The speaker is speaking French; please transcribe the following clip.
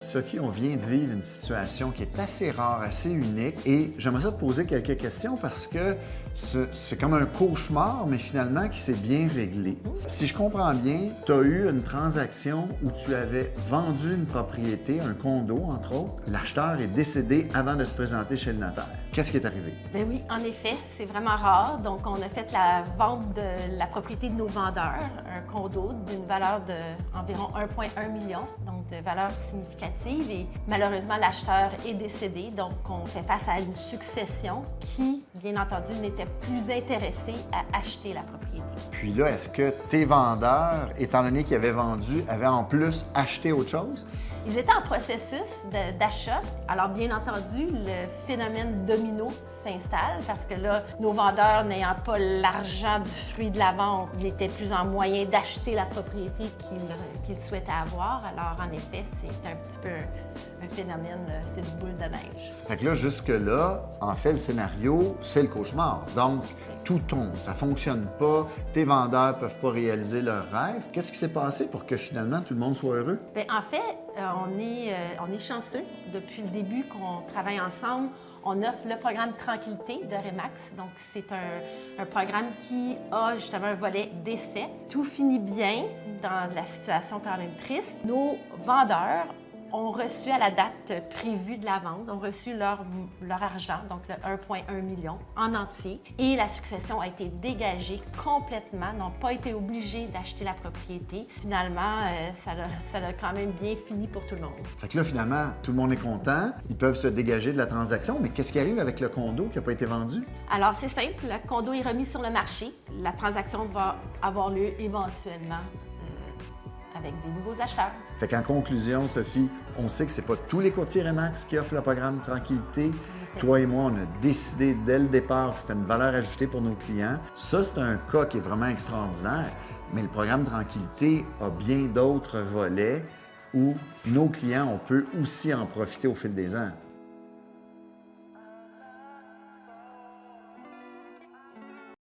Sophie, on vient de vivre une situation qui est assez rare, assez unique et j'aimerais ça te poser quelques questions parce que c'est comme un cauchemar, mais finalement qui s'est bien réglé. Si je comprends bien, tu as eu une transaction où tu avais vendu une propriété, un condo entre autres. L'acheteur est décédé avant de se présenter chez le notaire. Qu'est-ce qui est arrivé? Bien oui, en effet, c'est vraiment rare. Donc, on a fait la vente de la propriété de nos vendeurs, un condo d'une valeur d'environ 1,1 million, donc de valeur significative. Et malheureusement, l'acheteur est décédé, donc on fait face à une succession qui, bien entendu, n'était plus intéressée à acheter la propriété. Puis là, est-ce que tes vendeurs, étant donné qu'ils avaient vendu, avaient en plus acheté autre chose? Ils étaient en processus d'achat. Alors, bien entendu, le phénomène domino s'installe parce que là, nos vendeurs, n'ayant pas l'argent du fruit de la vente, n'étaient plus en moyen d'acheter la propriété qu'ils souhaitaient avoir. Alors, en effet, c'est un petit peu un phénomène, c'est une boule de neige. Fait que là, jusque-là, en fait, le scénario, c'est le cauchemar. Donc, tout tombe, ça fonctionne pas, tes vendeurs peuvent pas réaliser leurs rêves. Qu'est-ce qui s'est passé pour que finalement tout le monde soit heureux? Bien, en fait, on est chanceux. Depuis le début qu'on travaille ensemble, on offre le programme Tranquillité de Remax. Donc, c'est un programme qui a justement un volet d'essai. Tout finit bien dans la situation quand même triste. Nos vendeurs ont reçu à la date prévue de la vente, ont reçu leur argent, donc le 1,1 million en entier. Et la succession a été dégagée complètement, n'ont pas été obligés d'acheter la propriété. Finalement, ça a quand même bien fini pour tout le monde. Fait que là, finalement, tout le monde est content, ils peuvent se dégager de la transaction, mais qu'est-ce qui arrive avec le condo qui n'a pas été vendu? Alors, c'est simple, le condo est remis sur le marché. La transaction va avoir lieu éventuellement avec des nouveaux acheteurs. Fait qu'en conclusion, Sophie, on sait que c'est pas tous les courtiers Remax qui offrent le programme Tranquillité. Toi et moi, on a décidé dès le départ que c'était une valeur ajoutée pour nos clients. Ça, c'est un cas qui est vraiment extraordinaire, mais le programme Tranquillité a bien d'autres volets où nos clients, on peut aussi en profiter au fil des ans.